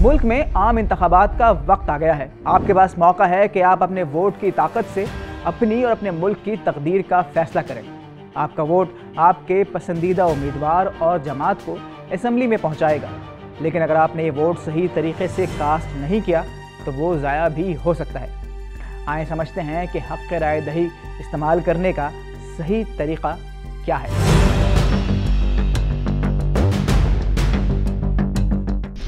मुल्क में आम इंतखाबात का वक्त आ गया है। आपके पास मौका है कि आप अपने वोट की ताकत से अपनी और अपने मुल्क की तकदीर का फैसला करें। आपका वोट आपके पसंदीदा उम्मीदवार और जमात को असम्बली में पहुंचाएगा, लेकिन अगर आपने ये वोट सही तरीके से कास्ट नहीं किया तो वो ज़ाया भी हो सकता है। आइए समझते हैं कि हक़ राय दही इस्तेमाल करने का सही तरीक़ा क्या है।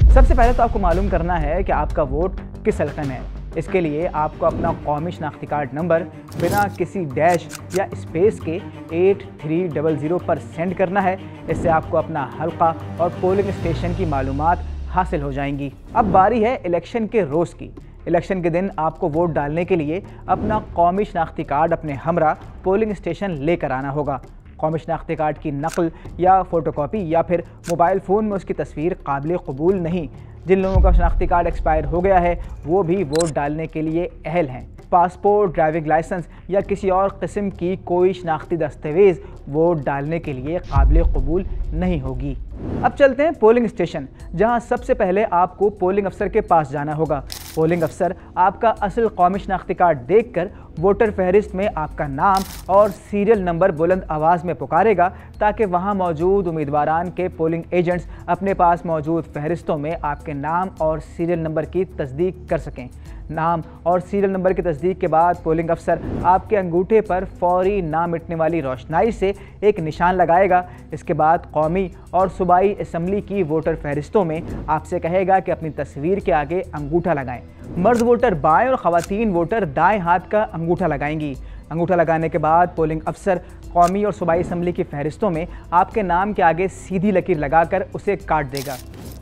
सबसे पहले तो आपको मालूम करना है कि आपका वोट किस हल्के में है। इसके लिए आपको अपना कौमी शनाख्ती कार्ड नंबर बिना किसी डैश या स्पेस के 8300 पर सेंड करना है। इससे आपको अपना हल्का और पोलिंग स्टेशन की मालूमात हासिल हो जाएंगी। अब बारी है इलेक्शन के रोज़ की। इलेक्शन के दिन आपको वोट डालने के लिए अपना कौमी शनाख्ती कार्ड अपने हमरा पोलिंग स्टेशन लेकर आना होगा। कौमी शनाख्ती कार्ड की नकल या फ़ोटोकॉपी या फिर मोबाइल फ़ोन में उसकी तस्वीर काबिल कबूल नहीं। जिन लोगों का शनाख्ती कार्ड एक्सपायर हो गया है वो भी वोट डालने के लिए अहल हैं। पासपोर्ट, ड्राइविंग लाइसेंस या किसी और किस्म की कोई शनाख्ती दस्तावेज़ वोट डालने के लिए काबिल कबूल नहीं होगी। अब चलते हैं पोलिंग स्टेशन, जहां सबसे पहले आपको पोलिंग अफसर के पास जाना होगा। पोलिंग अफसर आपका असल कौमी शनाख्ती कार्ड देखकर वोटर फहरिस्त में आपका नाम और सीरियल नंबर बुलंद आवाज़ में पुकारेगा, ताकि वहां मौजूद उम्मीदवारान के पोलिंग एजेंट्स अपने पास मौजूद फहरिस्तों में आपके नाम और सीरियल नंबर की तस्दीक कर सकें। नाम और सीरियल नंबर की तस्दीक के बाद पोलिंग अफसर आपके अंगूठे पर फौरी ना मिटने वाली रोशनाई से एक निशान लगाएगा। इसके बाद कौमी और सूबाई असम्बली की वोटर फहरिस्तों में आपसे कहेगा कि अपनी तस्वीर के आगे अंगूठा लगाएं। मर्द वोटर बाएं और ख़वातीन वोटर दाएं हाथ का अंगूठा लगाएंगी। अंगूठा लगाने के बाद पोलिंग अफसर कौमी और सूबाई असम्बली की फहरिस्तों में आपके नाम के आगे सीधी लकीर लगाकर उसे काट देगा।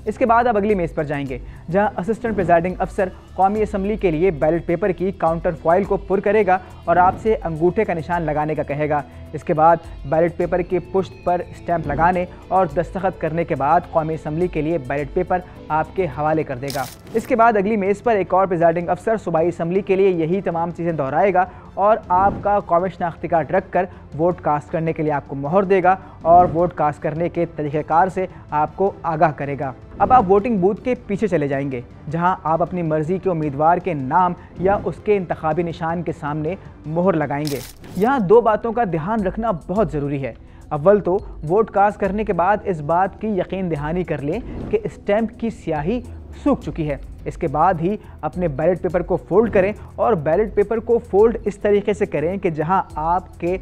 इसके बाद आप अगली मेज़ पर जाएंगे, जहां असिस्टेंट प्रिजाइडिंग अफसर कौमी असम्बली के लिए बैलेट पेपर की काउंटर फॉइल को पुर करेगा और आपसे अंगूठे का निशान लगाने का कहेगा। इसके बाद बैलेट पेपर की पुश्त पर स्टैंप लगाने और दस्तखत करने के बाद कौमी असम्बली के लिए बैलेट पेपर आपके हवाले कर देगा। इसके बाद अगली मेज़ पर एक और प्रिजाइडिंग अफसर सूबाई असम्बली के लिए यही तमाम चीज़ें दोहराएगा और आपका कौमी शनाख्ती कार्ड रख कर वोट कास्ट करने के लिए आपको मोहर देगा और वोट कास्ट करने के तरीक़ेकार से आपको आगाह करेगा। अब आप वोटिंग बूथ के पीछे चले जाएंगे, जहां आप अपनी मर्ज़ी के उम्मीदवार के नाम या उसके इंतखाबी निशान के सामने मोहर लगाएंगे। यहाँ दो बातों का ध्यान रखना बहुत ज़रूरी है। अव्वल तो वोट कास्ट करने के बाद इस बात की यकीन दहानी कर लें कि स्टैंप की स्याही सूख चुकी है। इसके बाद ही अपने बैलेट पेपर को फोल्ड करें और बैलेट पेपर को फोल्ड इस तरीके से करें कि जहां आपके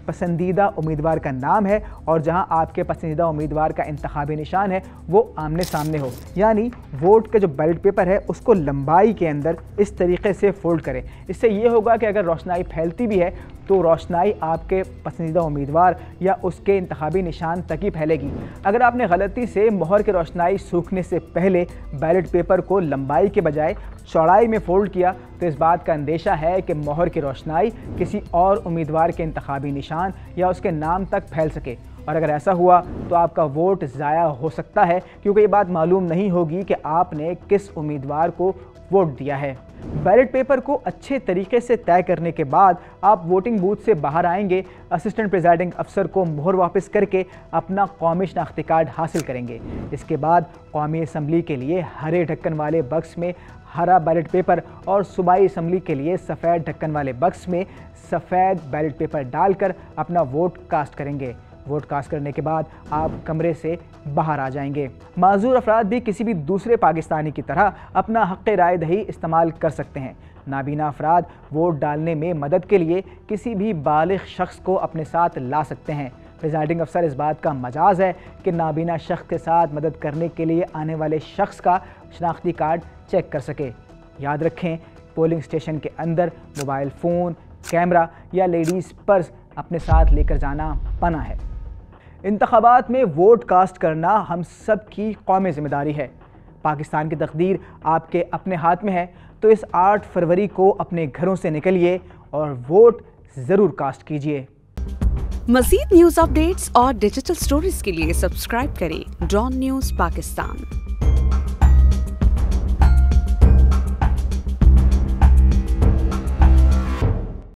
पसंदीदा उम्मीदवार का नाम है और जहां आपके पसंदीदा उम्मीदवार का इंतखाबी निशान है वो आमने सामने हो। यानी वोट का जो बैलेट पेपर है उसको लंबाई के अंदर इस तरीके से फोल्ड करें। इससे ये होगा कि अगर रोशनाई फैलती भी है तो रोशनाई आपके पसंदीदा उम्मीदवार या उसके इंतखाबी निशान तक ही फैलेगी। अगर आपने गलती से मोहर की रोशनाई सूखने से पहले बैलेट पेपर को लंबाई के बजाय चौड़ाई में फोल्ड किया तो इस बात का अंदेशा है कि मोहर की रोशनाई किसी और उम्मीदवार के इंतखाबी निशान या उसके नाम तक फैल सके, और अगर ऐसा हुआ तो आपका वोट ज़ाया हो सकता है, क्योंकि ये बात मालूम नहीं होगी कि आपने किस उम्मीदवार को वोट दिया है। बैलेट पेपर को अच्छे तरीके से तय करने के बाद आप वोटिंग बूथ से बाहर आएंगे। असिस्टेंट प्रिजाइडिंग अफसर को मोहर वापस करके अपना कौमी शनाख्ती कार्ड हासिल करेंगे। इसके बाद कौमी असम्बली के लिए हरे ढक्कन वाले बक्स में हरा बैलेट पेपर और सूबाई असम्बली के लिए सफ़ेद ढक्कन वाले बक्स में सफ़ेद बैलेट पेपर डालकर अपना वोट कास्ट करेंगे। वोट कास्ट करने के बाद आप कमरे से बाहर आ जाएंगे। माजूर अफराद भी किसी भी दूसरे पाकिस्तानी की तरह अपना हक़ राय दही इस्तेमाल कर सकते हैं। नाबीना अफराद वोट डालने में मदद के लिए किसी भी बालिग़ शख्स को अपने साथ ला सकते हैं। प्रिजाइडिंग अफसर इस बात का मजाज है कि नाबीना शख्स के साथ मदद करने के लिए आने वाले शख्स का शनाख्ती कार्ड चेक कर सके। याद रखें, पोलिंग स्टेशन के अंदर मोबाइल फ़ोन, कैमरा या लेडीज़ पर्स अपने साथ लेकर जाना मना है। इंतखाबात में वोट कास्ट करना हम सब की कौमी ज़िम्मेदारी है। पाकिस्तान की तकदीर आपके अपने हाथ में है, तो इस 8 फरवरी को अपने घरों से निकलिए और वोट ज़रूर कास्ट कीजिए। मज़ीद न्यूज़ अपडेट्स और डिजिटल स्टोरीज के लिए सब्सक्राइब करें डॉन न्यूज़ पाकिस्तान।